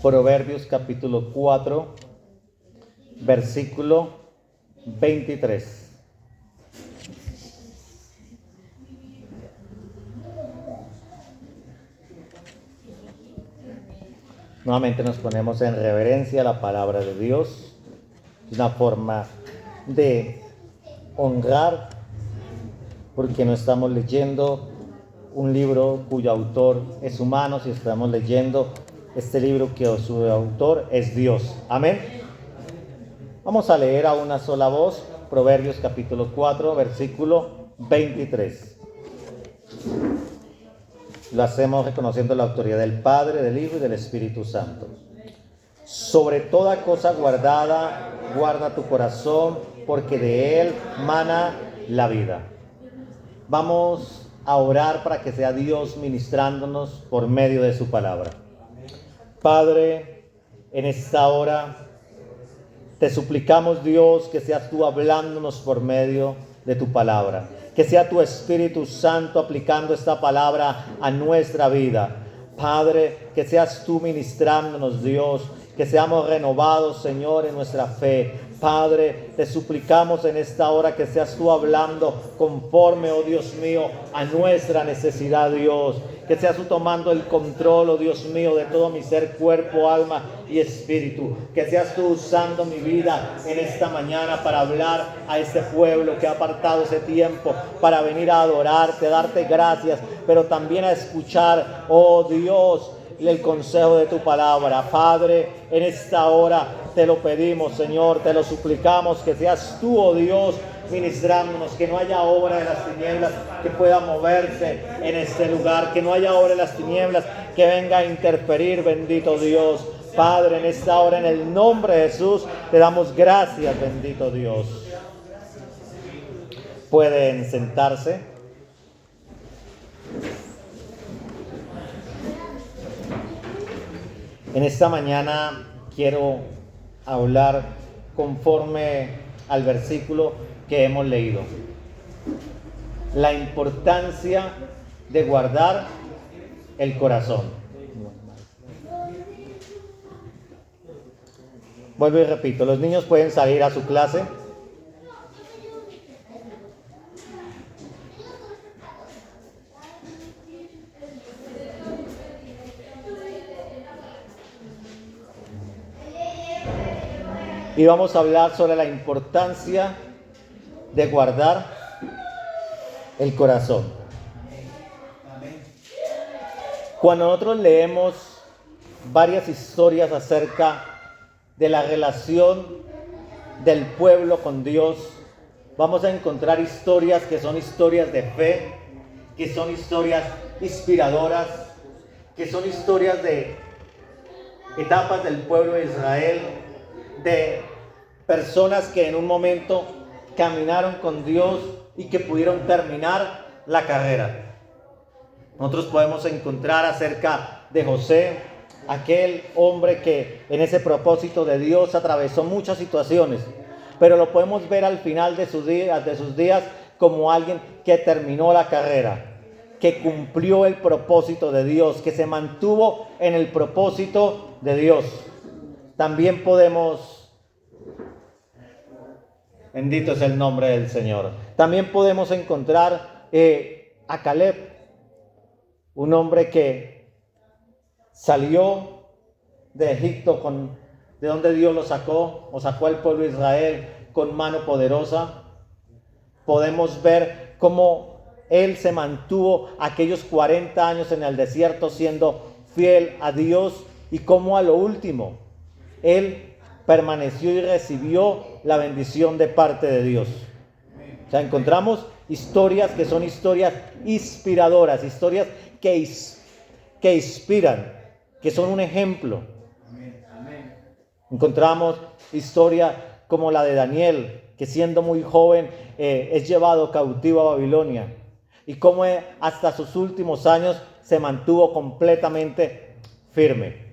Proverbios capítulo 4, versículo 23. Nuevamente nos ponemos en reverencia a la palabra de Dios. Es una forma de honrar, porque no estamos leyendo un libro cuyo autor es humano, si estamos leyendo este libro que su autor es Dios. Amén. Vamos a leer a una sola voz Proverbios capítulo 4, versículo 23. Lo hacemos reconociendo la autoridad del Padre, del Hijo y del Espíritu Santo. Sobre toda cosa guardada, guarda tu corazón, porque de él mana la vida. Vamos a orar para que sea Dios ministrándonos por medio de su palabra. Padre, en esta hora te suplicamos, Dios, que seas tú hablándonos por medio de tu palabra. Que sea tu Espíritu Santo aplicando esta palabra a nuestra vida. Padre, que seas tú ministrándonos, Dios. Que seamos renovados, Señor, en nuestra fe. Padre, te suplicamos en esta hora que seas tú hablando conforme, oh Dios mío, a nuestra necesidad, Dios. Que seas tú tomando el control, oh Dios mío, de todo mi ser, cuerpo, alma y espíritu. Que seas tú usando mi vida en esta mañana para hablar a este pueblo que ha apartado ese tiempo para venir a adorarte, a darte gracias, pero también a escuchar, oh Dios, el consejo de tu palabra. Padre, en esta hora te lo pedimos, Señor, te lo suplicamos, que seas tú, oh Dios, ministrándonos, que no haya obra de las tinieblas que pueda moverse en este lugar, que no haya obra de las tinieblas que venga a interferir, bendito Dios. Padre, en esta hora, en el nombre de Jesús, te damos gracias, bendito Dios. Pueden sentarse. En esta mañana quiero hablar conforme al versículo que hemos leído. La importancia de guardar el corazón. Vuelvo y repito, los niños pueden salir a su clase. Y vamos a hablar sobre la importancia de guardar el corazón. Cuando nosotros leemos varias historias acerca de la relación del pueblo con Dios, vamos a encontrar historias que son historias de fe, que son historias inspiradoras, que son historias de etapas del pueblo de Israel, de personas que en un momento caminaron con Dios y que pudieron terminar la carrera. Nosotros podemos encontrar acerca de José, aquel hombre que en ese propósito de Dios atravesó muchas situaciones, pero lo podemos ver al final de sus días como alguien que terminó la carrera, que cumplió el propósito de Dios, que se mantuvo en el propósito de Dios. También podemos, bendito es el nombre del Señor, también podemos encontrar a Caleb, un hombre que salió de Egipto, de donde Dios lo sacó, o sacó al pueblo de Israel con mano poderosa. Podemos ver cómo él se mantuvo aquellos 40 años en el desierto siendo fiel a Dios, y cómo a lo último él permaneció y recibió la bendición de parte de Dios. O sea, encontramos historias que son historias inspiradoras, historias que inspiran, que son un ejemplo. Encontramos historias como la de Daniel, que siendo muy joven es llevado cautivo a Babilonia, y cómo hasta sus últimos años se mantuvo completamente firme.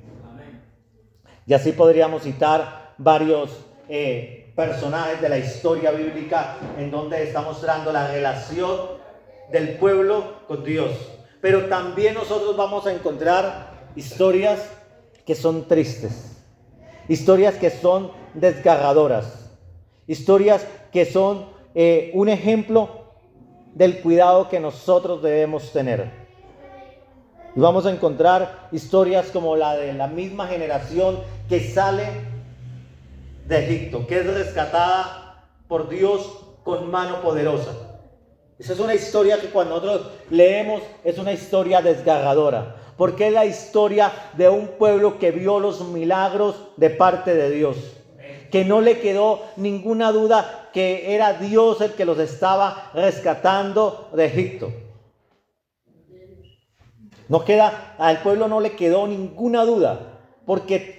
Y así podríamos citar varios personajes de la historia bíblica en donde está mostrando la relación del pueblo con Dios. Pero también nosotros vamos a encontrar historias que son tristes, historias que son desgarradoras, historias que son un ejemplo del cuidado que nosotros debemos tener. Y vamos a encontrar historias como la de la misma generación que sale de Egipto, que es rescatada por Dios con mano poderosa. Esa es una historia que cuando nosotros leemos es una historia desgarradora, porque es la historia de un pueblo que vio los milagros de parte de Dios, que no le quedó ninguna duda que era Dios el que los estaba rescatando de Egipto. Al pueblo no le quedó ninguna duda, porque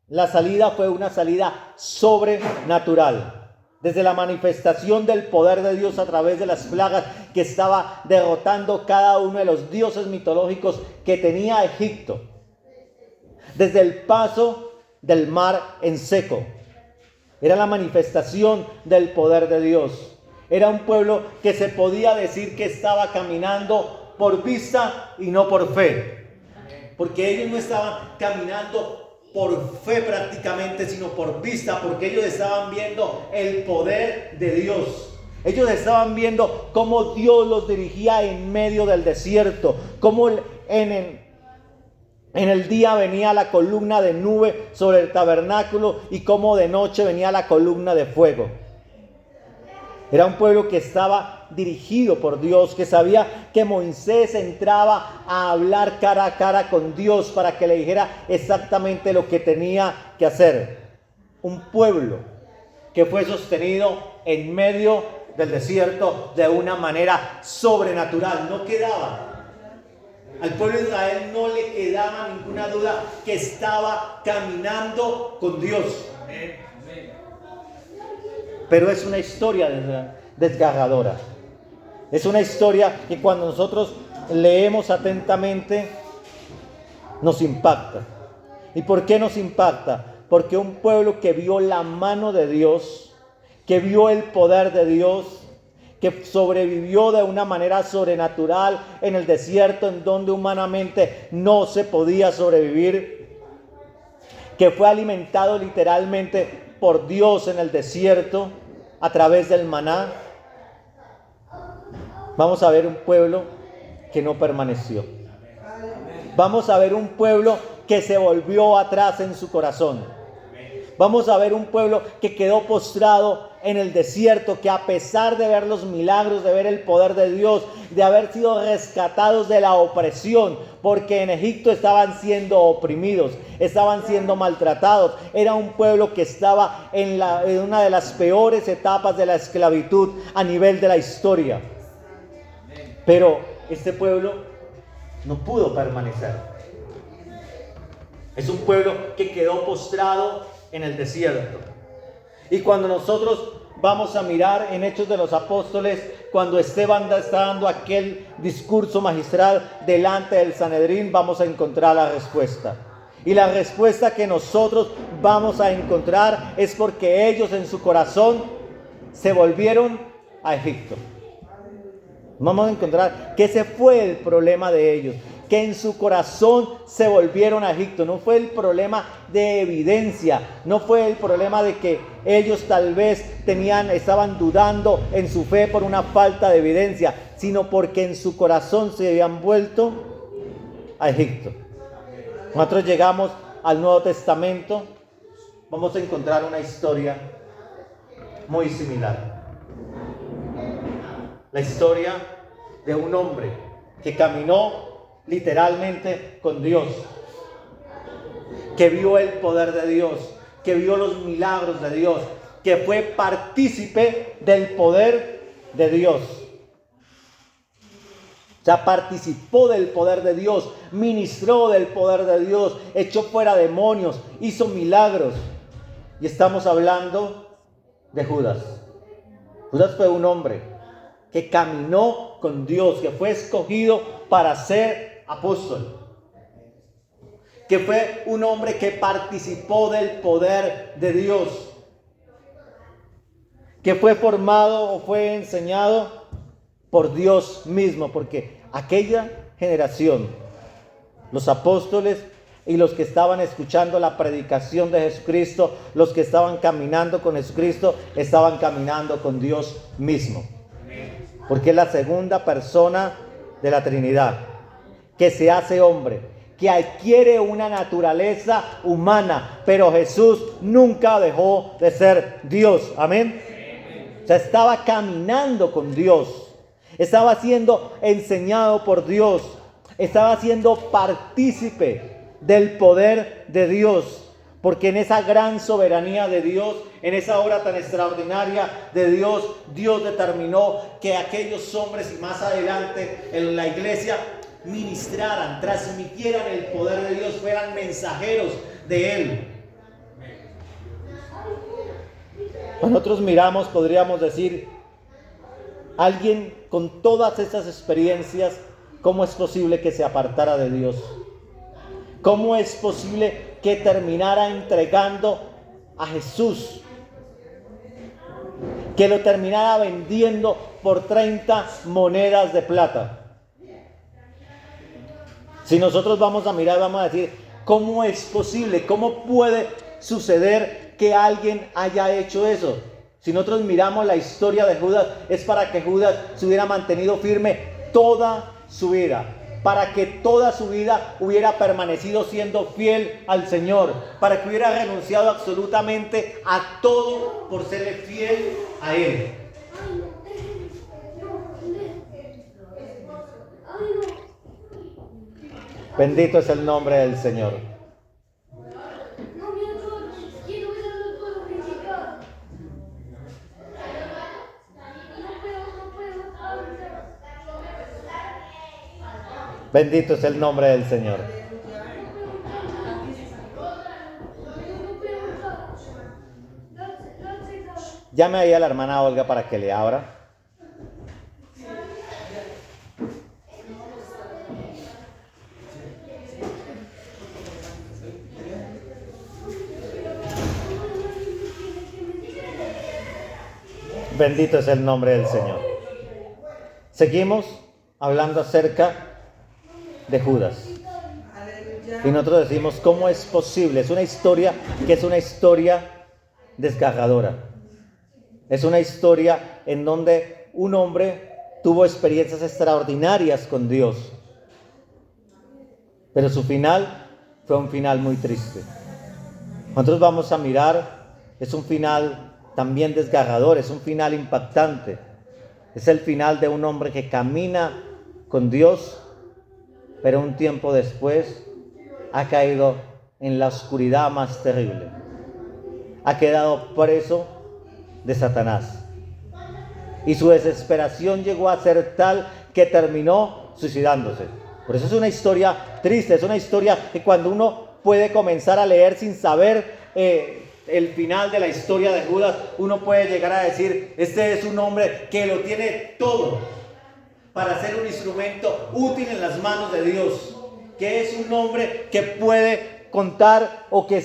la salida fue una salida sobrenatural. Desde la manifestación del poder de Dios a través de las plagas que estaba derrotando cada uno de los dioses mitológicos que tenía Egipto. Desde el paso del mar en seco. Era la manifestación del poder de Dios. Era un pueblo que se podía decir que estaba caminando por vista y no por fe. Porque ellos no estaban caminando por fe prácticamente, sino por vista, porque ellos estaban viendo el poder de Dios. Ellos estaban viendo cómo Dios los dirigía en medio del desierto, cómo en el día venía la columna de nube sobre el tabernáculo y cómo de noche venía la columna de fuego. Era un pueblo que estaba dirigido por Dios, que sabía que Moisés entraba a hablar cara a cara con Dios para que le dijera exactamente lo que tenía que hacer. Un pueblo que fue sostenido en medio del desierto de una manera sobrenatural. No quedaba, al pueblo de Israel no le quedaba ninguna duda que estaba caminando con Dios. Pero es una historia desgarradora. Es una historia que cuando nosotros leemos atentamente nos impacta. ¿Y por qué nos impacta? Porque un pueblo que vio la mano de Dios, que vio el poder de Dios, que sobrevivió de una manera sobrenatural en el desierto en donde humanamente no se podía sobrevivir, que fue alimentado literalmente por Dios en el desierto a través del maná. Vamos a ver un pueblo que no permaneció. Vamos a ver un pueblo que se volvió atrás en su corazón. Vamos a ver un pueblo que quedó postrado en el desierto, que a pesar de ver los milagros, de ver el poder de Dios, de haber sido rescatados de la opresión, porque en Egipto estaban siendo oprimidos, estaban siendo maltratados. Era un pueblo que estaba en una de las peores etapas de la esclavitud a nivel de la historia. Pero este pueblo no pudo permanecer. Es un pueblo que quedó postrado en el desierto. Y cuando nosotros vamos a mirar en Hechos de los Apóstoles, cuando Esteban está dando aquel discurso magistral delante del Sanedrín, vamos a encontrar la respuesta. Y la respuesta que nosotros vamos a encontrar es porque ellos en su corazón se volvieron a Egipto. Vamos a encontrar que ese fue el problema de ellos, que en su corazón se volvieron a Egipto. No fue el problema de evidencia, no fue el problema de que ellos tal vez estaban dudando en su fe por una falta de evidencia, sino porque en su corazón se habían vuelto a Egipto. Nosotros llegamos al Nuevo Testamento, vamos a encontrar una historia muy similar. La historia de un hombre que caminó literalmente con Dios, que vio el poder de Dios, que vio los milagros de Dios, que fue partícipe del poder de Dios. O sea, participó del poder de Dios, ministró del poder de Dios, echó fuera demonios, hizo milagros. Y estamos hablando de Judas. Judas fue un hombre que caminó con Dios, que fue escogido para ser apóstol, que fue un hombre que participó del poder de Dios, que fue formado o fue enseñado por Dios mismo, porque aquella generación, los apóstoles, y los que estaban escuchando la predicación de Jesucristo, los que estaban caminando con Jesucristo, estaban caminando con Dios mismo. Porque es la segunda persona de la Trinidad, que se hace hombre, que adquiere una naturaleza humana, pero Jesús nunca dejó de ser Dios. Amén. O sea, estaba caminando con Dios, estaba siendo enseñado por Dios, estaba siendo partícipe del poder de Dios, porque en esa gran soberanía de Dios, en esa obra tan extraordinaria de Dios, Dios determinó que aquellos hombres y más adelante en la iglesia ministraran, transmitieran el poder de Dios, fueran mensajeros de Él. Nosotros miramos, podríamos decir, alguien con todas esas experiencias, ¿cómo es posible que se apartara de Dios? ¿Cómo es posible que terminara entregando a Jesús? Que lo terminara vendiendo por 30 monedas de plata. Si nosotros vamos a mirar, vamos a decir, ¿cómo es posible? ¿Cómo puede suceder que alguien haya hecho eso? Si nosotros miramos la historia de Judas, es para que Judas se hubiera mantenido firme toda su vida, para que toda su vida hubiera permanecido siendo fiel al Señor, para que hubiera renunciado absolutamente a todo por serle fiel a Él. Bendito es el nombre del Señor. Bendito es el nombre del Señor. Llame ahí a la hermana Olga para que le abra. Bendito es el nombre del Señor. Seguimos hablando acerca de Judas. Y nosotros decimos, ¿cómo es posible? Es una historia que es una historia desgarradora. Es una historia en donde un hombre tuvo experiencias extraordinarias con Dios. Pero su final fue un final muy triste. Nosotros vamos a mirar, es un final también desgarrador, es un final impactante. Es el final de un hombre que camina con Dios, pero un tiempo después ha caído en la oscuridad más terrible. Ha quedado preso de Satanás. Y su desesperación llegó a ser tal que terminó suicidándose. Por eso es una historia triste, es una historia que cuando uno puede comenzar a leer sin saber el final de la historia de Judas, uno puede llegar a decir, este es un hombre que lo tiene todo para ser un instrumento útil en las manos de Dios, que es un hombre que puede contar o que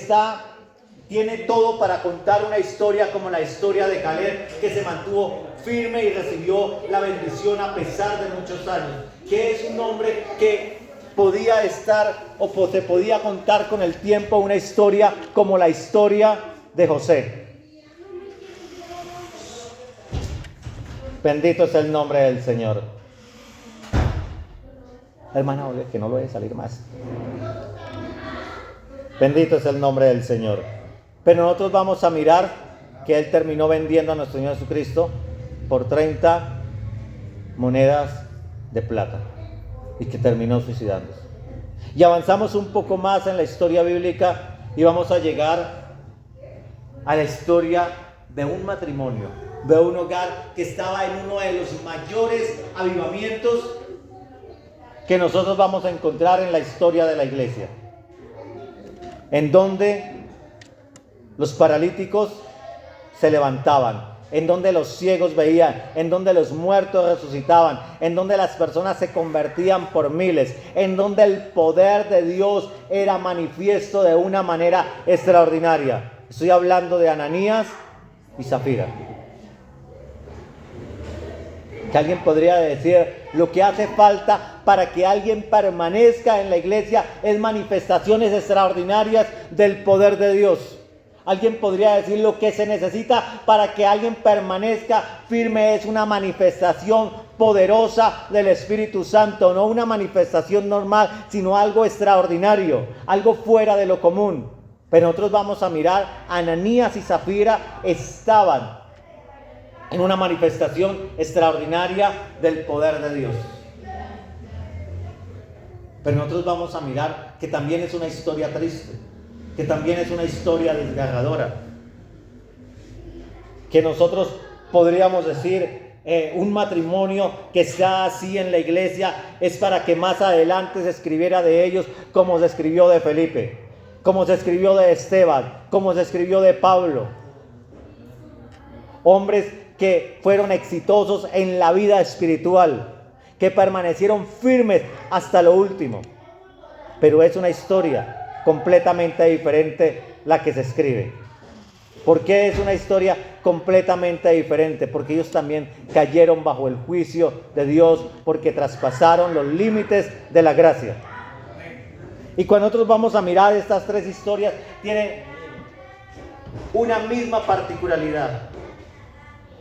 tiene todo para contar una historia como la historia de Caleb, que se mantuvo firme y recibió la bendición a pesar de muchos años, que es un hombre que podía estar o se podía contar con el tiempo una historia como la historia de José. Bendito es el nombre del Señor. Hermana, que no lo deje salir más. Bendito es el nombre del Señor. Pero nosotros vamos a mirar que Él terminó vendiendo a nuestro Señor Jesucristo por 30 monedas de plata y que terminó suicidándose. Y avanzamos un poco más en la historia bíblica y vamos a llegar a la historia de un matrimonio, de un hogar que estaba en uno de los mayores avivamientos que nosotros vamos a encontrar en la historia de la iglesia, en donde los paralíticos se levantaban, en donde los ciegos veían, en donde los muertos resucitaban, en donde las personas se convertían por miles, en donde el poder de Dios era manifiesto de una manera extraordinaria. Estoy hablando de Ananías y Zafira. Que alguien podría decir, Lo que hace falta para que alguien permanezca en la iglesia es manifestaciones extraordinarias del poder de Dios. Alguien podría decir lo que se necesita para que alguien permanezca firme es una manifestación poderosa del Espíritu Santo, no una manifestación normal, sino algo extraordinario, algo fuera de lo común. Pero nosotros vamos a mirar, Ananías y Zafira estaban en una manifestación extraordinaria del poder de Dios. Pero nosotros vamos a mirar que también es una historia triste, que también es una historia desgarradora, que nosotros podríamos decir un matrimonio que está así en la iglesia es para que más adelante se escribiera de ellos como se escribió de Felipe, como se escribió de Esteban, como se escribió de Pablo. Hombres que fueron exitosos en la vida espiritual, que permanecieron firmes hasta lo último. Pero es una historia completamente diferente la que se escribe. ¿Por qué es una historia completamente diferente? Porque ellos también cayeron bajo el juicio de Dios, porque traspasaron los límites de la gracia. Y cuando nosotros vamos a mirar estas tres historias, tienen una misma particularidad.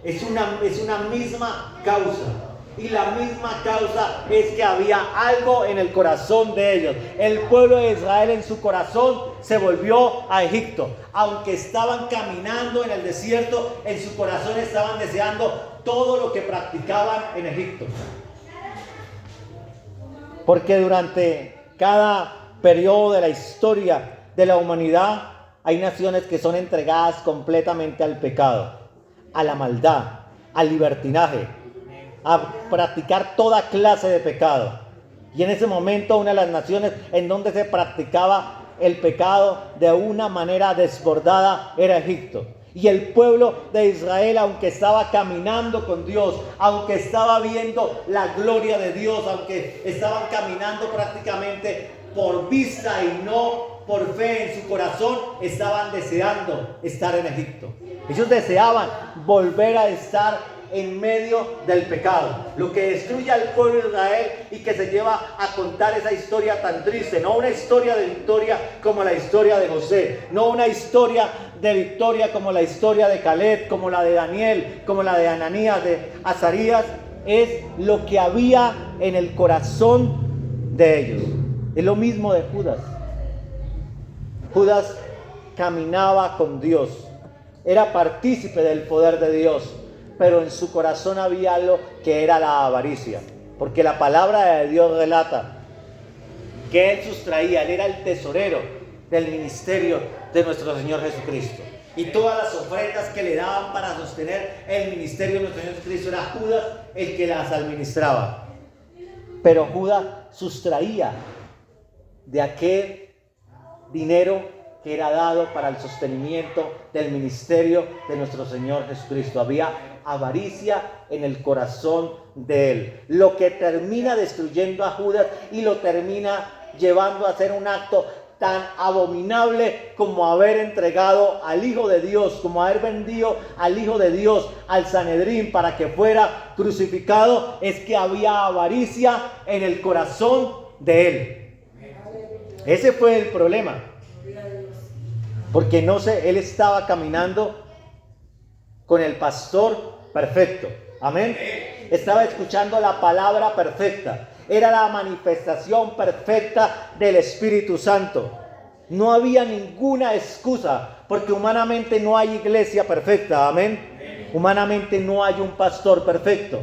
Es una misma causa. Y la misma causa es que había algo en el corazón de ellos. El pueblo de Israel en su corazón se volvió a Egipto. Aunque estaban caminando en el desierto, en su corazón estaban deseando todo lo que practicaban en Egipto. Porque durante cada periodo de la historia de la humanidad hay naciones que son entregadas completamente al pecado, a la maldad, al libertinaje, a practicar toda clase de pecado. Y en ese momento una de las naciones en donde se practicaba el pecado de una manera desbordada era Egipto. Y el pueblo de Israel, aunque estaba caminando con Dios, aunque estaba viendo la gloria de Dios, aunque estaban caminando prácticamente por vista y no por fe en su corazón, estaban deseando estar en Egipto. Ellos deseaban volver a estar en medio del pecado, lo que destruye al pueblo de Israel y que se lleva a contar esa historia tan triste, no una historia de victoria como la historia de José, no una historia de victoria como la historia de Caleb, como la de Daniel, como la de Ananías, de Azarías. Es lo que había en el corazón de ellos. Es lo mismo de Judas. Judas caminaba con Dios, era partícipe del poder de Dios, pero en su corazón había algo que era la avaricia, porque la palabra de Dios relata que él sustraía, él era el tesorero del ministerio de nuestro Señor Jesucristo, y todas las ofrendas que le daban para sostener el ministerio de nuestro Señor Jesucristo era Judas el que las administraba. Pero Judas sustraía de aquel dinero que era dado para el sostenimiento del ministerio de nuestro Señor Jesucristo. Había avaricia en el corazón de él, lo que termina destruyendo a Judas y lo termina llevando a hacer un acto tan abominable como haber entregado al Hijo de Dios, como haber vendido al Hijo de Dios al Sanedrín para que fuera crucificado. Es que había avaricia en el corazón de él. Ese fue el problema, porque él estaba caminando con el pastor perfecto. Amén. Estaba escuchando la palabra perfecta. Era la manifestación perfecta del Espíritu Santo. No había ninguna excusa, porque humanamente no hay iglesia perfecta. Amén. Humanamente no hay un pastor perfecto.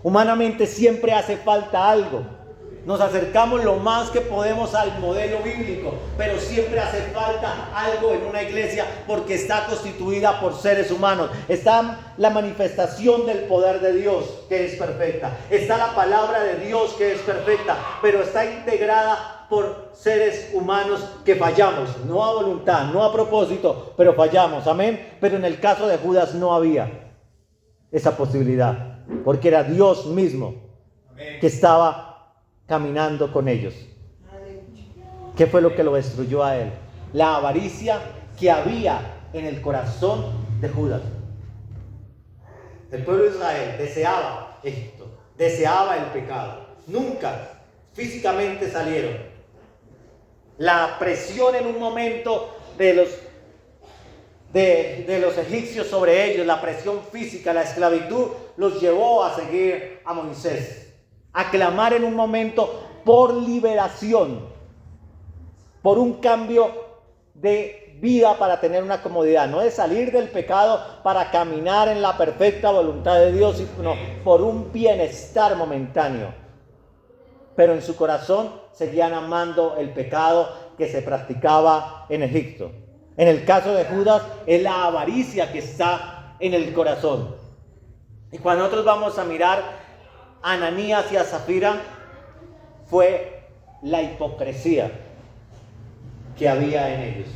Humanamente siempre hace falta algo. Nos acercamos lo más que podemos al modelo bíblico, pero siempre hace falta algo en una iglesia porque está constituida por seres humanos. Está la manifestación del poder de Dios, que es perfecta. Está la palabra de Dios, que es perfecta, pero está integrada por seres humanos que fallamos, no a voluntad, no a propósito, pero fallamos. Amén. Pero en el caso de Judas no había esa posibilidad, porque era Dios mismo que estaba caminando con ellos. ¿Qué fue lo que lo destruyó a él? La avaricia que había en el corazón de Judas. El pueblo de Israel deseaba Egipto, deseaba el pecado. Nunca físicamente salieron. La presión en un momento de los egipcios sobre ellos, la presión física, la esclavitud, los llevó a seguir a Moisés, a clamar en un momento por liberación, por un cambio de vida para tener una comodidad, no de salir del pecado para caminar en la perfecta voluntad de Dios, sino por un bienestar momentáneo. Pero en su corazón seguían amando el pecado que se practicaba en Egipto. En el caso de Judas es la avaricia que está en el corazón. Y cuando nosotros vamos a mirar a Ananías y a Zafira, fue la hipocresía que había en ellos.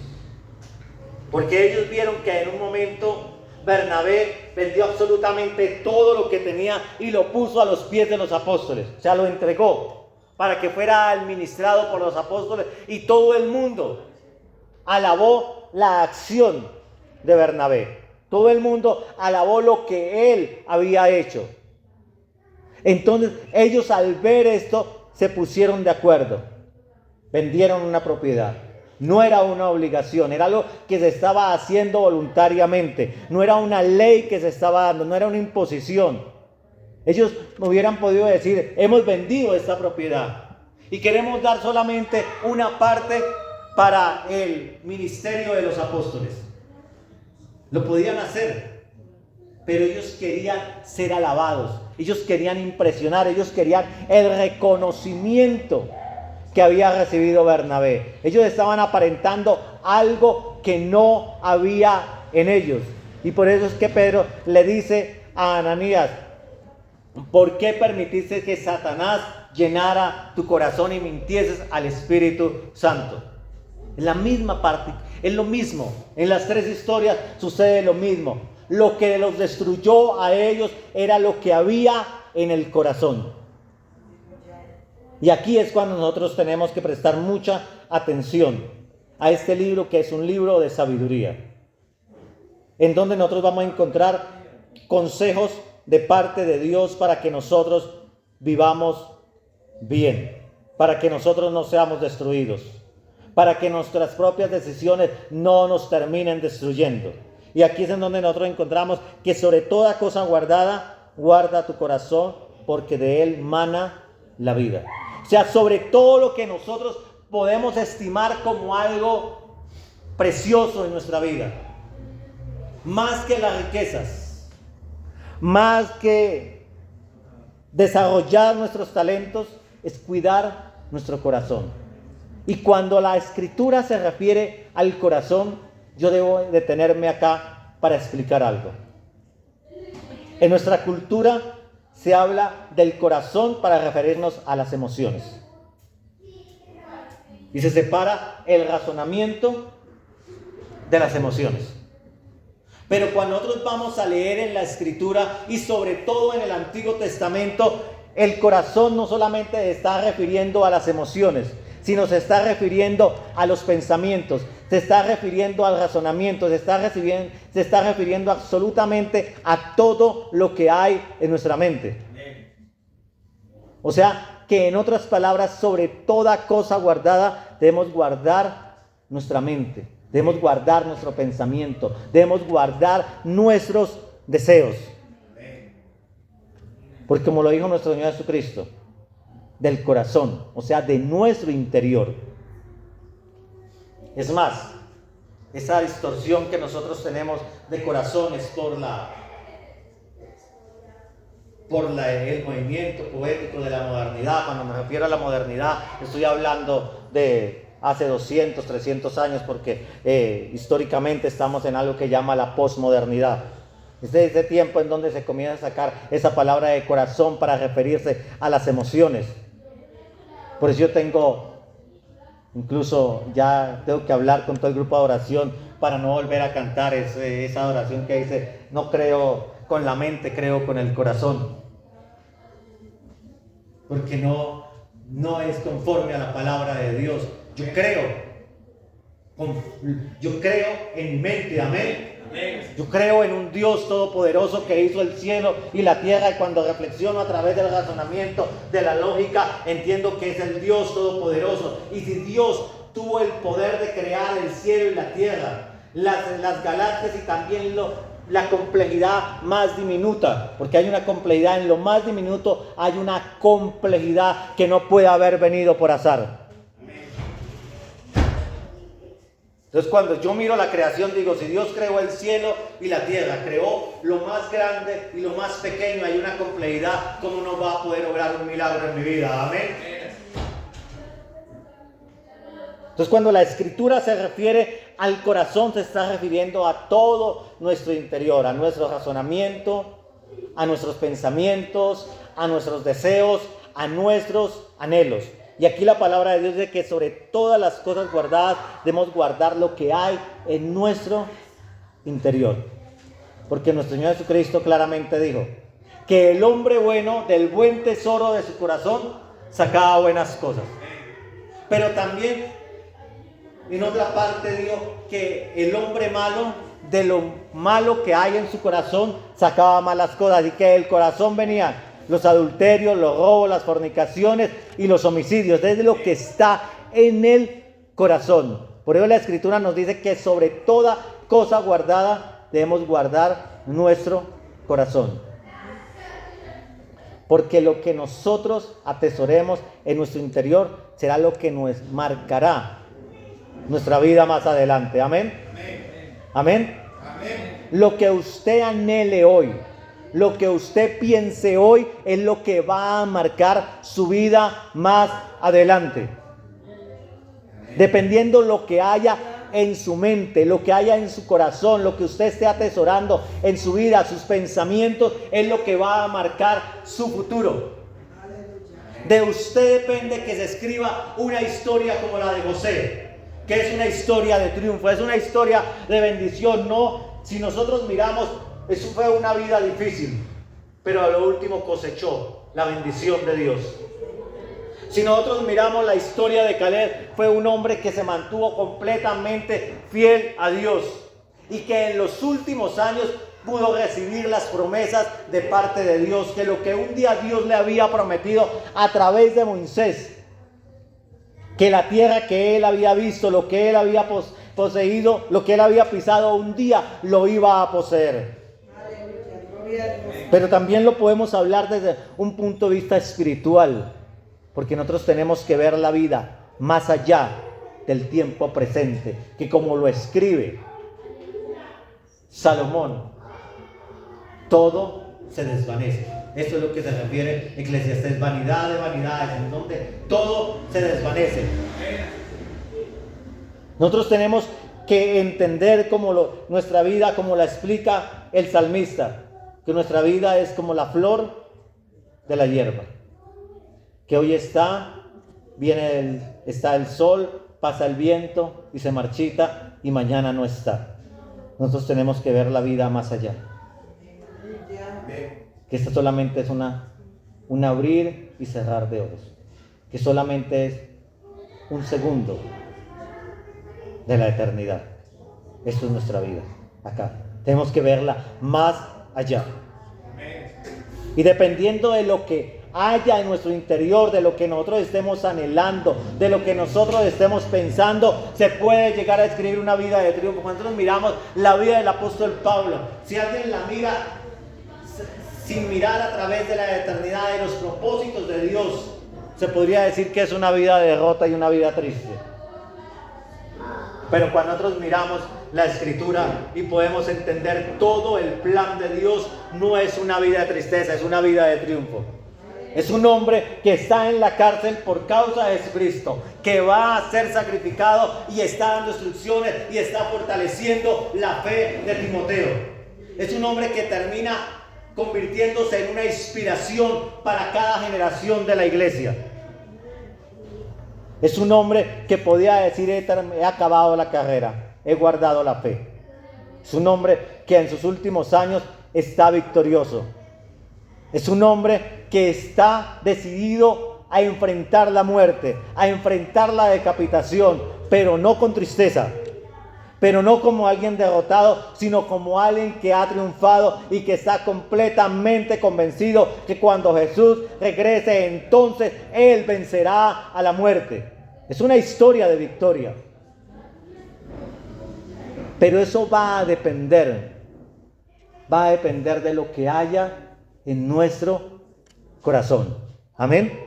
Porque ellos vieron que en un momento Bernabé vendió absolutamente todo lo que tenía y lo puso a los pies de los apóstoles. O sea, lo entregó para que fuera administrado por los apóstoles, y todo el mundo alabó la acción de Bernabé. Todo el mundo alabó lo que él había hecho. Entonces ellos, al ver esto, se pusieron de acuerdo. Vendieron una propiedad. No era una obligación, era algo que se estaba haciendo voluntariamente. No era una ley que se estaba dando, no era una imposición. Ellos hubieran podido decir: hemos vendido esta propiedad y queremos dar solamente una parte para el ministerio de los apóstoles. Lo podían hacer, pero ellos querían ser alabados, ellos querían impresionar, ellos querían el reconocimiento que había recibido Bernabé. Ellos estaban aparentando algo que no había en ellos. Y por eso es que Pedro le dice a Ananías: ¿por qué permitiste que Satanás llenara tu corazón y mintieses al Espíritu Santo? En la misma parte, es lo mismo. En las tres historias sucede lo mismo. Lo que los destruyó a ellos era lo que había en el corazón. Y aquí es cuando nosotros tenemos que prestar mucha atención a este libro, que es un libro de sabiduría, en donde nosotros vamos a encontrar consejos de parte de Dios para que nosotros vivamos bien, para que nosotros no seamos destruidos, para que nuestras propias decisiones no nos terminen destruyendo. Y aquí es en donde nosotros encontramos que sobre toda cosa guardada, guarda tu corazón, porque de él mana la vida. O sea, sobre todo lo que nosotros podemos estimar como algo precioso en nuestra vida, más que las riquezas, más que desarrollar nuestros talentos, es cuidar nuestro corazón. Y cuando la Escritura se refiere al corazón, yo debo detenerme acá para explicar algo. En nuestra cultura se habla del corazón para referirnos a las emociones. Y se separa el razonamiento de las emociones. Pero cuando nosotros vamos a leer en la Escritura, y sobre todo en el Antiguo Testamento, el corazón no solamente se está refiriendo a las emociones, sino se está refiriendo a los pensamientos, se está refiriendo al razonamiento, se está refiriendo absolutamente a todo lo que hay en nuestra mente. O sea, que en otras palabras, sobre toda cosa guardada, debemos guardar nuestra mente, debemos guardar nuestro pensamiento, debemos guardar nuestros deseos. Porque como lo dijo nuestro Señor Jesucristo, del corazón, o sea, de nuestro interior. Es más, esa distorsión que nosotros tenemos de corazón es por el movimiento poético de la modernidad. Cuando me refiero a la modernidad, estoy hablando de hace 200, 300 años, porque históricamente estamos en algo que llama la posmodernidad. Es de ese tiempo en donde se comienza a sacar esa palabra de corazón para referirse a las emociones. Por eso yo incluso ya tengo que hablar con todo el grupo de oración para no volver a cantar esa oración que dice: no creo con la mente, creo con el corazón. Porque no es conforme a la palabra de Dios. Yo creo en mi mente, amén. Yo creo en un Dios todopoderoso que hizo el cielo y la tierra, y cuando reflexiono a través del razonamiento, de la lógica, entiendo que es el Dios todopoderoso. Y si Dios tuvo el poder de crear el cielo y la tierra, las galaxias y también la complejidad más diminuta, porque hay una complejidad en lo más diminuto, hay una complejidad que no puede haber venido por azar. Entonces, cuando yo miro la creación, digo, si Dios creó el cielo y la tierra, creó lo más grande y lo más pequeño, hay una complejidad, ¿cómo no va a poder obrar un milagro en mi vida? Amén. Entonces, cuando la Escritura se refiere al corazón, se está refiriendo a todo nuestro interior, a nuestro razonamiento, a nuestros pensamientos, a nuestros deseos, a nuestros anhelos. Y aquí la palabra de Dios dice que sobre todas las cosas guardadas debemos guardar lo que hay en nuestro interior. Porque nuestro Señor Jesucristo claramente dijo que el hombre bueno del buen tesoro de su corazón sacaba buenas cosas. Pero también en otra parte dijo que el hombre malo de lo malo que hay en su corazón sacaba malas cosas. Y que del corazón venían los adulterios, los robos, las fornicaciones y los homicidios. Es lo que está en el corazón. Por eso la Escritura nos dice que sobre toda cosa guardada debemos guardar nuestro corazón. Porque lo que nosotros atesoremos en nuestro interior será lo que nos marcará nuestra vida más adelante. Amén. Amén. Amén. Lo que usted anhele hoy, lo que usted piense hoy, es lo que va a marcar su vida más adelante. Dependiendo lo que haya en su mente, lo que haya en su corazón, lo que usted esté atesorando en su vida, sus pensamientos, es lo que va a marcar su futuro. De usted depende que se escriba una historia como la de José, que es una historia de triunfo, es una historia de bendición. No, si nosotros miramos, eso fue una vida difícil, pero a lo último cosechó la bendición de Dios. Si nosotros miramos la historia de Caleb, fue un hombre que se mantuvo completamente fiel a Dios y que en los últimos años pudo recibir las promesas de parte de Dios, que lo que un día Dios le había prometido a través de Moisés, que la tierra que él había visto, lo que él había poseído, lo que él había pisado, un día lo iba a poseer. Pero también lo podemos hablar desde un punto de vista espiritual, porque nosotros tenemos que ver la vida más allá del tiempo presente, que como lo escribe Salomón, todo se desvanece. Esto es lo que se refiere Eclesiastés, vanidad de vanidades, en donde todo se desvanece. Nosotros tenemos que entender nuestra vida, como la explica el salmista, que nuestra vida es como la flor de la hierba, que hoy está el sol, pasa el viento y se marchita, y mañana no está. Nosotros tenemos que ver la vida más allá, que esto solamente es un abrir y cerrar de ojos, que solamente es un segundo de la eternidad. Esto es nuestra vida acá. Tenemos que verla más allá. Y dependiendo de lo que haya en nuestro interior, de lo que nosotros estemos anhelando, de lo que nosotros estemos pensando, se puede llegar a escribir una vida de triunfo. Cuando nosotros miramos la vida del apóstol Pablo, si alguien la mira sin mirar a través de la eternidad, de los propósitos de Dios, se podría decir que es una vida de derrota y una vida triste. Pero cuando nosotros miramos la Escritura y podemos entender todo el plan de Dios, no es una vida de tristeza, es una vida de triunfo. Es un hombre que está en la cárcel por causa de Jesucristo, que va a ser sacrificado y está dando instrucciones y está fortaleciendo la fe de Timoteo. Es un hombre que termina convirtiéndose en una inspiración para cada generación de la iglesia. Es un hombre que podía decir: he acabado la carrera, he guardado la fe. Es un hombre que en sus últimos años está victorioso. Es un hombre que está decidido a enfrentar la muerte, a enfrentar la decapitación, pero no con tristeza, pero no como alguien derrotado, sino como alguien que ha triunfado y que está completamente convencido que cuando Jesús regrese, entonces Él vencerá a la muerte. Es una historia de victoria. Pero eso va a depender de lo que haya en nuestro corazón. Amén.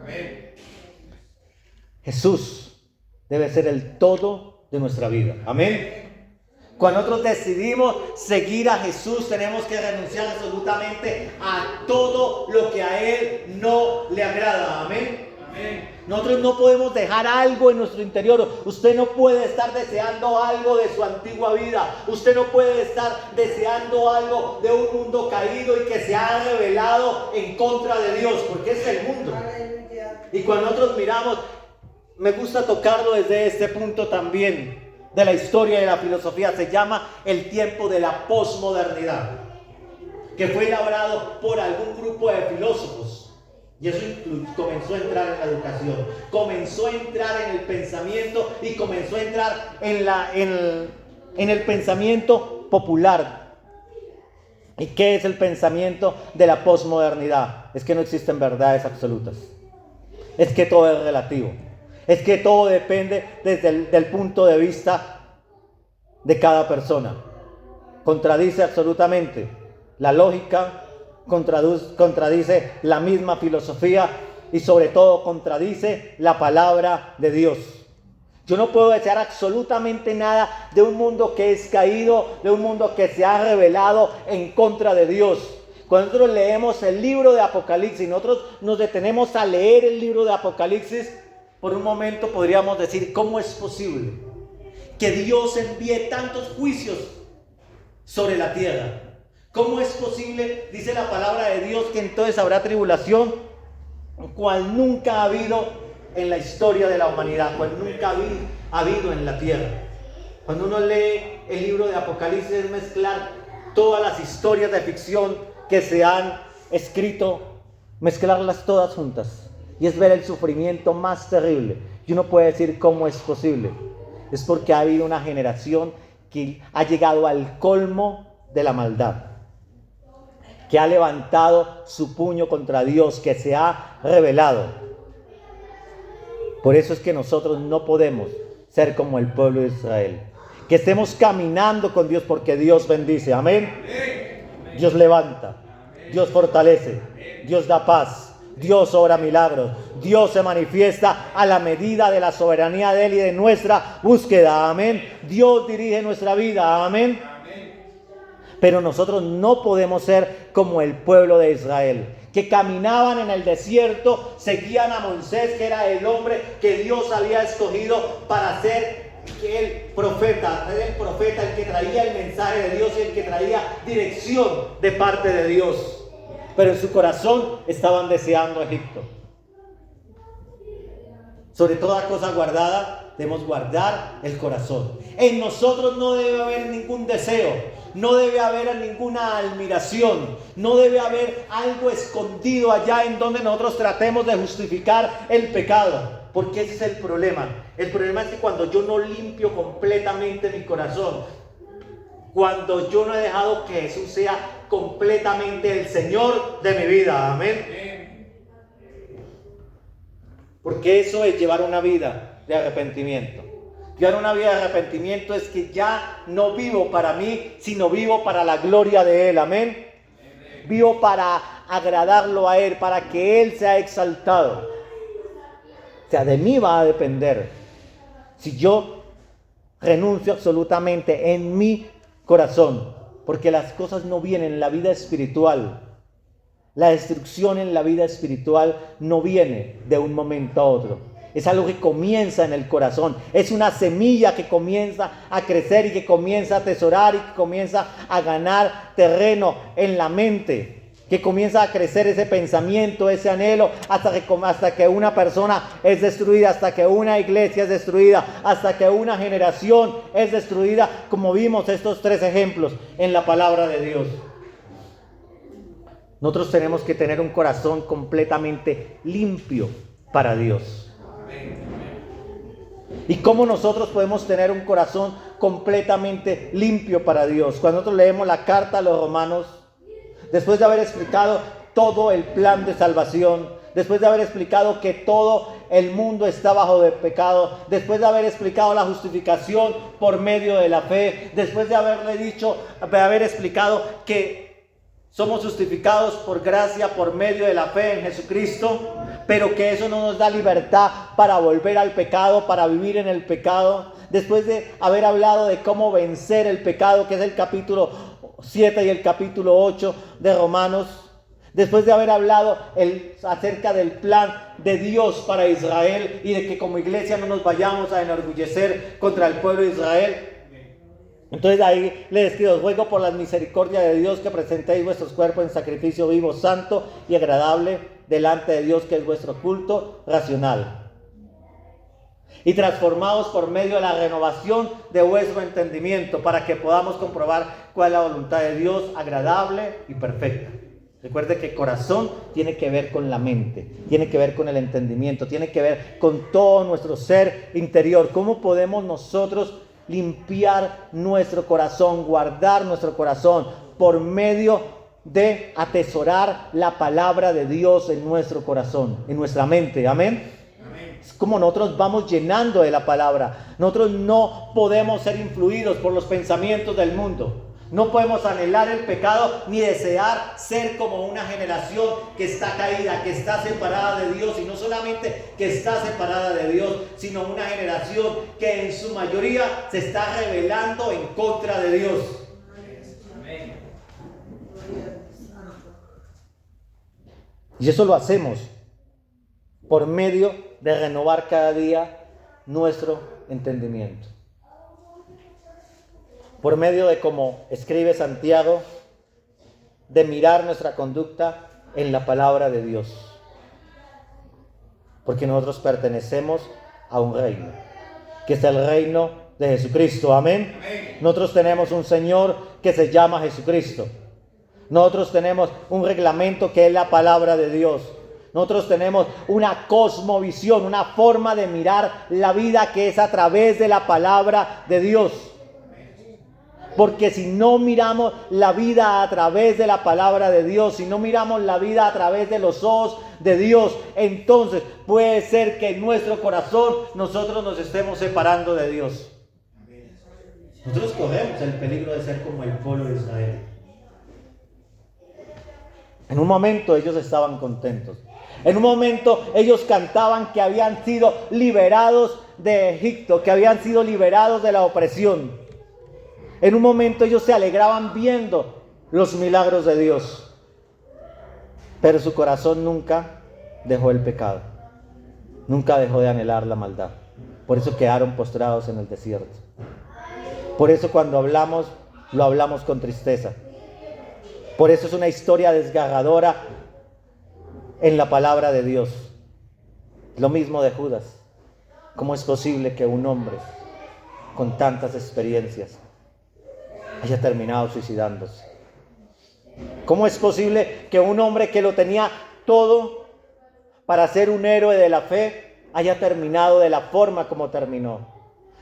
Amén. Jesús debe ser el todo de nuestra vida. Amén. Cuando nosotros decidimos seguir a Jesús, tenemos que renunciar absolutamente a todo lo que a Él no le agrada. Amén. Nosotros no podemos dejar algo en nuestro interior. Usted no puede estar deseando algo de su antigua vida. Usted no puede estar deseando algo de un mundo caído y que se ha rebelado en contra de Dios, porque es el mundo. Y cuando nosotros miramos, me gusta tocarlo desde este punto también de la historia y de la filosofía. Se llama el tiempo de la posmodernidad, que fue elaborado por algún grupo de filósofos. Y eso comenzó a entrar en la educación, comenzó a entrar en el pensamiento y comenzó a entrar en el pensamiento popular. ¿Y qué es el pensamiento de la posmodernidad? Es que no existen verdades absolutas. Es que todo es relativo. Es que todo depende desde el punto de vista de cada persona. Contradice absolutamente la lógica, contradice la misma filosofía y sobre todo contradice la palabra de Dios. Yo no puedo desear absolutamente nada de un mundo que es caído, de un mundo que se ha rebelado en contra de Dios. Cuando nosotros leemos el libro de Apocalipsis, nosotros nos detenemos a leer el libro de Apocalipsis, por un momento podríamos decir, ¿cómo es posible que Dios envíe tantos juicios sobre la tierra? ¿Cómo es posible, dice la palabra de Dios, que entonces habrá tribulación, cual nunca ha habido en la historia de la humanidad, cual nunca ha habido en la tierra? Cuando uno lee el libro de Apocalipsis, es mezclar todas las historias de ficción que se han escrito, mezclarlas todas juntas, y es ver el sufrimiento más terrible. Y uno puede decir, ¿cómo es posible? Es porque ha habido una generación que ha llegado al colmo de la maldad, que ha levantado su puño contra Dios, que se ha rebelado. Por eso es que nosotros no podemos ser como el pueblo de Israel, que estemos caminando con Dios, porque Dios bendice. Amén. Dios levanta, Dios fortalece, Dios da paz, Dios obra milagros, Dios se manifiesta a la medida de la soberanía de Él y de nuestra búsqueda. Amén. Dios dirige nuestra vida. Amén. Pero nosotros no podemos ser como el pueblo de Israel, que caminaban en el desierto, seguían a Moisés, que era el hombre que Dios había escogido para ser el profeta, el que traía el mensaje de Dios y el que traía dirección de parte de Dios. Pero en su corazón estaban deseando Egipto. Sobre toda cosa guardada, debemos guardar el corazón. En nosotros no debe haber ningún deseo, no debe haber ninguna admiración, no debe haber algo escondido allá en donde nosotros tratemos de justificar el pecado. Porque ese es el problema. El problema es que cuando yo no limpio completamente mi corazón, cuando yo no he dejado que Jesús sea completamente el Señor de mi vida. Amén. Porque eso es llevar una vida de arrepentimiento. Llevar una vida de arrepentimiento es que ya no vivo para mí, sino vivo para la gloria de Él. Amén. Vivo para agradarlo a Él, para que Él sea exaltado. O sea, de mí va a depender si yo renuncio absolutamente en mi corazón, porque las cosas no vienen en la vida espiritual. La destrucción en la vida espiritual no viene de un momento a otro. Es algo que comienza en el corazón. Es una semilla que comienza a crecer y que comienza a atesorar y que comienza a ganar terreno en la mente. Que comienza a crecer ese pensamiento, ese anhelo, hasta que una persona es destruida, hasta que una iglesia es destruida, hasta que una generación es destruida, como vimos estos 3 ejemplos en la palabra de Dios. Nosotros tenemos que tener un corazón completamente limpio para Dios. ¿Y cómo nosotros podemos tener un corazón completamente limpio para Dios. Cuando nosotros leemos la carta a los romanos, después de haber explicado todo el plan de salvación, después de haber explicado que todo el mundo está bajo de pecado, después de haber explicado la justificación por medio de la fe, después de haber explicado que somos justificados por gracia por medio de la fe en Jesucristo, pero que eso no nos da libertad para volver al pecado, para vivir en el pecado. Después de haber hablado de cómo vencer el pecado, que es el capítulo 7 y el capítulo 8 de Romanos, después de haber hablado acerca del plan de Dios para Israel y de que como iglesia no nos vayamos a enorgullecer contra el pueblo de Israel, entonces ahí les escribo: os ruego por la misericordia de Dios que presentéis vuestros cuerpos en sacrificio vivo, santo y agradable delante de Dios, que es vuestro culto racional, y transformados por medio de la renovación de vuestro entendimiento, para que podamos comprobar cuál es la voluntad de Dios, agradable y perfecta. Recuerde que corazón tiene que ver con la mente, tiene que ver con el entendimiento, tiene que ver con todo nuestro ser interior. ¿Cómo podemos nosotros limpiar nuestro corazón, guardar nuestro corazón? Por medio de atesorar la palabra de Dios en nuestro corazón, en nuestra mente. Amén. Es como nosotros vamos llenando de la palabra. Nosotros no podemos ser influidos por los pensamientos del mundo. No podemos anhelar el pecado ni desear ser como una generación que está caída, que está separada de Dios. Y no solamente que está separada de Dios, sino una generación que en su mayoría se está rebelando en contra de Dios. Amén. Y eso lo hacemos por medio de renovar cada día nuestro entendimiento. Por medio de, como escribe Santiago, de mirar nuestra conducta en la palabra de Dios. Porque nosotros pertenecemos a un reino, que es el reino de Jesucristo. Amén. Nosotros tenemos un Señor que se llama Jesucristo. Nosotros tenemos un reglamento que es la palabra de Dios. Nosotros tenemos una cosmovisión, una forma de mirar la vida que es a través de la palabra de Dios. Porque si no miramos la vida a través de la palabra de Dios, si no miramos la vida a través de los ojos de Dios, entonces puede ser que en nuestro corazón nosotros nos estemos separando de Dios. Nosotros corremos el peligro de ser como el pueblo de Israel. En un momento ellos estaban contentos. En un momento ellos cantaban que habían sido liberados de Egipto, que habían sido liberados de la opresión. En un momento ellos se alegraban viendo los milagros de Dios. Pero su corazón nunca dejó el pecado. Nunca dejó de anhelar la maldad. Por eso quedaron postrados en el desierto. Por eso cuando hablamos, lo hablamos con tristeza. Por eso es una historia desgarradora en la palabra de Dios. Lo mismo de Judas. ¿Cómo es posible que un hombre con tantas experiencias haya terminado suicidándose? ¿Cómo es posible que un hombre que lo tenía todo para ser un héroe de la fe haya terminado de la forma como terminó?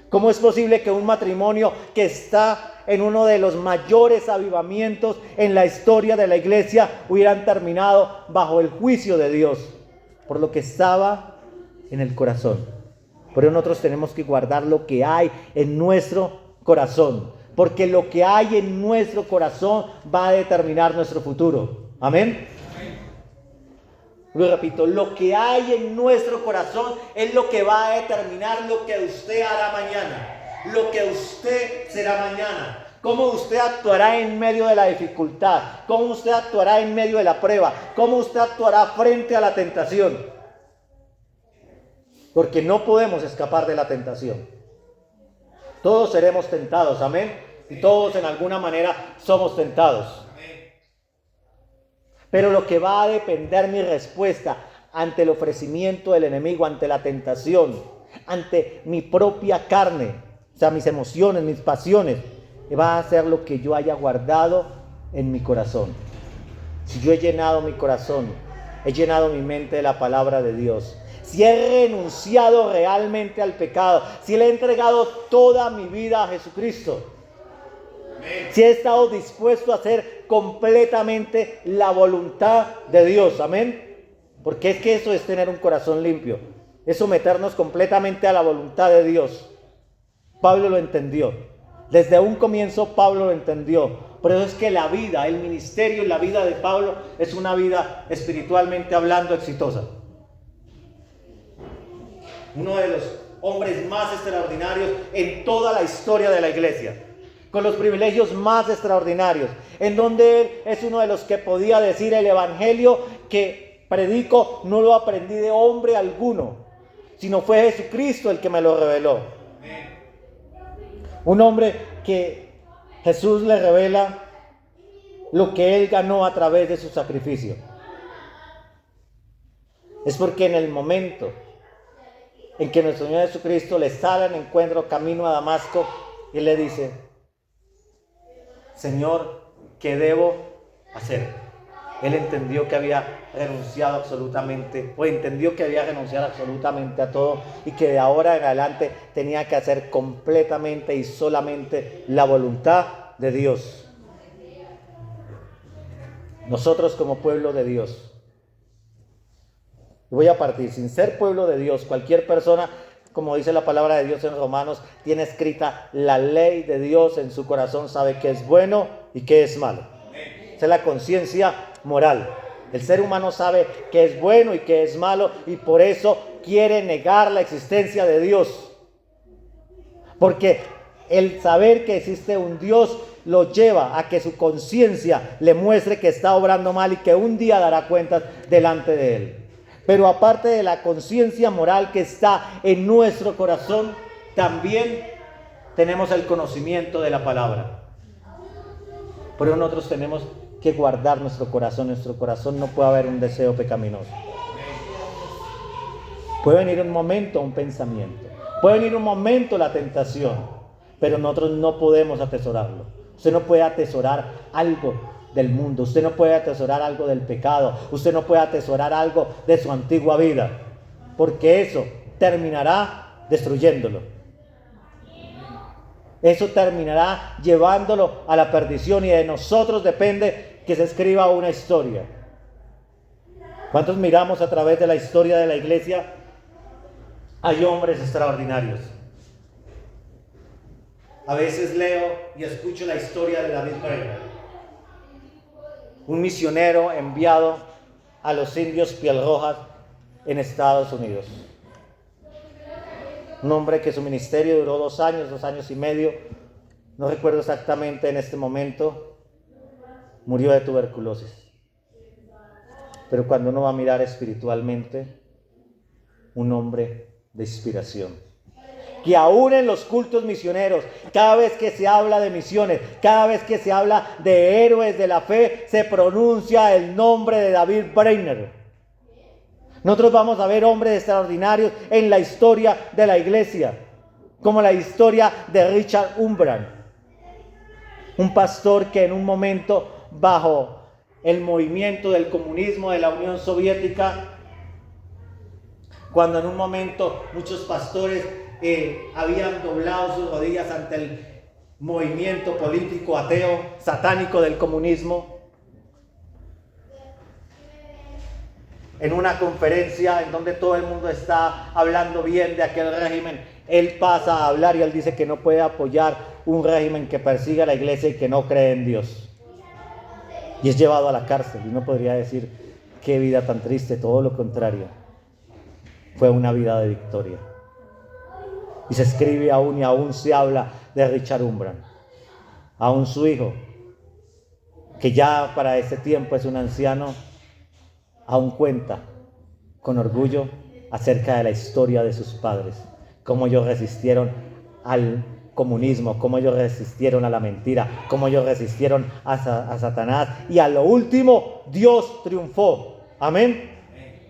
¿Cómo es posible que un matrimonio que está en uno de los mayores avivamientos en la historia de la iglesia hubieran terminado bajo el juicio de Dios por lo que estaba en el corazón? Por eso nosotros tenemos que guardar lo que hay en nuestro corazón, porque lo que hay en nuestro corazón va a determinar nuestro futuro. Amén. Lo repito, lo que hay en nuestro corazón es lo que va a determinar lo que usted hará mañana, lo que usted será mañana, cómo usted actuará en medio de la dificultad, cómo usted actuará en medio de la prueba, cómo usted actuará frente a la tentación. Porque no podemos escapar de la tentación. Todos seremos tentados, amén. Y todos en alguna manera somos tentados. Pero lo que va a depender mi respuesta ante el ofrecimiento del enemigo, ante la tentación, ante mi propia carne, o sea, mis emociones, mis pasiones, va a ser lo que yo haya guardado en mi corazón. Si yo he llenado mi corazón, he llenado mi mente de la palabra de Dios, si he renunciado realmente al pecado, si le he entregado toda mi vida a Jesucristo, si he estado dispuesto a hacer completamente la voluntad de Dios, amén. Porque es que eso es tener un corazón limpio, es someternos completamente a la voluntad de Dios. Pablo lo entendió, desde un comienzo Pablo lo entendió. Por eso es que la vida, el ministerio y la vida de Pablo es una vida espiritualmente hablando exitosa. Uno de los hombres más extraordinarios en toda la historia de la iglesia, con los privilegios más extraordinarios, en donde él es uno de los que podía decir: el evangelio que predico no lo aprendí de hombre alguno, sino fue Jesucristo el que me lo reveló. Un hombre que Jesús le revela lo que él ganó a través de su sacrificio. Es porque en el momento en que nuestro Señor Jesucristo le sale en encuentro camino a Damasco, y le dice: Señor, ¿qué debo hacer? Él entendió que había renunciado absolutamente, o entendió que había renunciado absolutamente a todo, y que de ahora en adelante tenía que hacer completamente y solamente la voluntad de Dios. Nosotros como pueblo de Dios, voy a partir, sin ser pueblo de Dios, cualquier persona, como dice la palabra de Dios en Romanos, tiene escrita la ley de Dios en su corazón, sabe qué es bueno y qué es malo. Esa es la conciencia moral. El ser humano sabe qué es bueno y qué es malo, y por eso quiere negar la existencia de Dios. Porque el saber que existe un Dios lo lleva a que su conciencia le muestre que está obrando mal y que un día dará cuentas delante de él. Pero aparte de la conciencia moral que está en nuestro corazón, también tenemos el conocimiento de la palabra. Pero nosotros tenemos que guardar nuestro corazón. En nuestro corazón no puede haber un deseo pecaminoso. Puede venir un momento un pensamiento, puede venir un momento la tentación, pero nosotros no podemos atesorarlo. Usted no puede atesorar algo del mundo, usted no puede atesorar algo del pecado, usted no puede atesorar algo de su antigua vida, porque eso terminará destruyéndolo. Eso terminará llevándolo a la perdición, y de nosotros depende que se escriba una historia. ¿Cuántos miramos a través de la historia de la iglesia? Hay hombres extraordinarios. A veces leo y escucho la historia de David Brainerd, un misionero enviado a los indios Piel Rojas en Estados Unidos. Un hombre que su ministerio duró 2 años, 2 años y medio, no recuerdo exactamente en este momento, murió de tuberculosis. Pero cuando uno va a mirar espiritualmente, un hombre de inspiración. Que aún en los cultos misioneros, cada vez que se habla de misiones, cada vez que se habla de héroes de la fe, se pronuncia el nombre de David Brainerd. Nosotros vamos a ver hombres extraordinarios en la historia de la iglesia, como la historia de Richard Umbran, un pastor que en un momento, bajo el movimiento del comunismo de la Unión Soviética, cuando en un momento muchos pastores habían doblado sus rodillas ante el movimiento político ateo, satánico del comunismo, en una conferencia en donde todo el mundo está hablando bien de aquel régimen, él pasa a hablar y él dice que no puede apoyar un régimen que persigue a la iglesia y que no cree en Dios. Y es llevado a la cárcel. Y uno podría decir: qué vida tan triste. Todo lo contrario, fue una vida de victoria. Y se escribe aún y aún se habla de Richard Umbran. Aún su hijo, que ya para ese tiempo es un anciano, aún cuenta con orgullo acerca de la historia de sus padres, cómo ellos resistieron al comunismo, cómo ellos resistieron a la mentira, cómo ellos resistieron a Satanás, y a lo último Dios triunfó. Amén.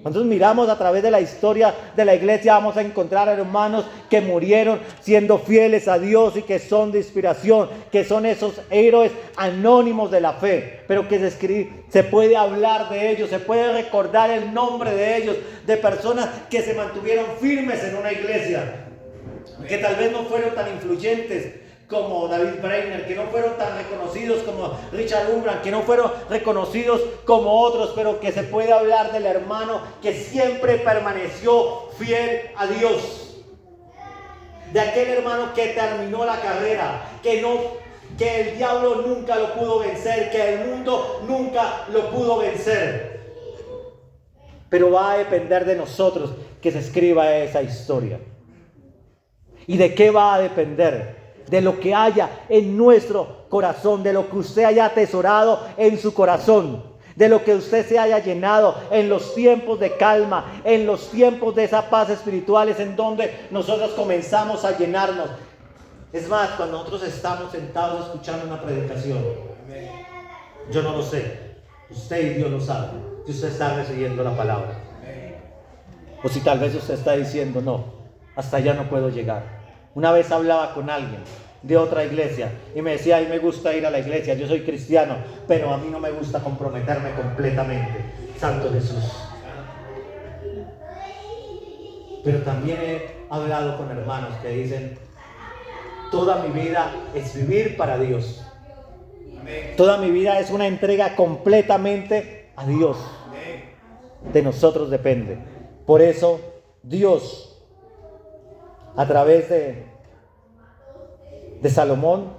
Cuando miramos a través de la historia de la iglesia, vamos a encontrar hermanos que murieron siendo fieles a Dios y que son de inspiración, que son esos héroes anónimos de la fe, pero que se puede hablar de ellos, se puede recordar el nombre de ellos, de personas que se mantuvieron firmes en una iglesia, que tal vez no fueron tan influyentes como David Brainerd, que no fueron tan reconocidos como Richard Umbran, que no fueron reconocidos como otros, pero que se puede hablar del hermano que siempre permaneció fiel a Dios, de aquel hermano que terminó la carrera, que el diablo nunca lo pudo vencer, que el mundo nunca lo pudo vencer. Pero va a depender de nosotros que se escriba esa historia. ¿Y de qué va a depender? De lo que haya en nuestro corazón, de lo que usted haya atesorado en su corazón, de lo que usted se haya llenado en los tiempos de calma, en los tiempos de esa paz espiritual, es en donde nosotros comenzamos a llenarnos. Es más, cuando nosotros estamos sentados escuchando una predicación, yo no lo sé, usted y Dios lo sabe, si usted está recibiendo la palabra, o si tal vez usted está diciendo, no, hasta allá no puedo llegar. Una vez hablaba con alguien de otra iglesia y me decía, a mí me gusta ir a la iglesia, yo soy cristiano, pero a mí no me gusta comprometerme completamente. Santo Jesús. Pero también he hablado con hermanos que dicen, toda mi vida es vivir para Dios. Toda mi vida es una entrega completamente a Dios. De nosotros depende. Por eso Dios, a través de Salomón,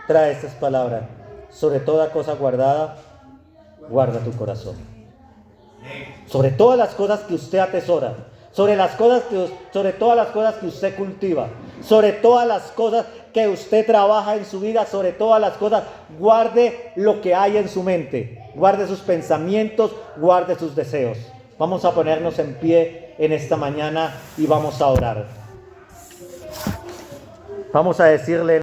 trae estas palabras: sobre toda cosa guardada, guarda tu corazón. Sobre todas las cosas que usted atesora, sobre todas las cosas que usted cultiva, sobre todas las cosas que usted trabaja en su vida, sobre todas las cosas, guarde lo que hay en su mente, guarde sus pensamientos, guarde sus deseos. Vamos a ponernos en pie en esta mañana y vamos a orar. Vamos a decirle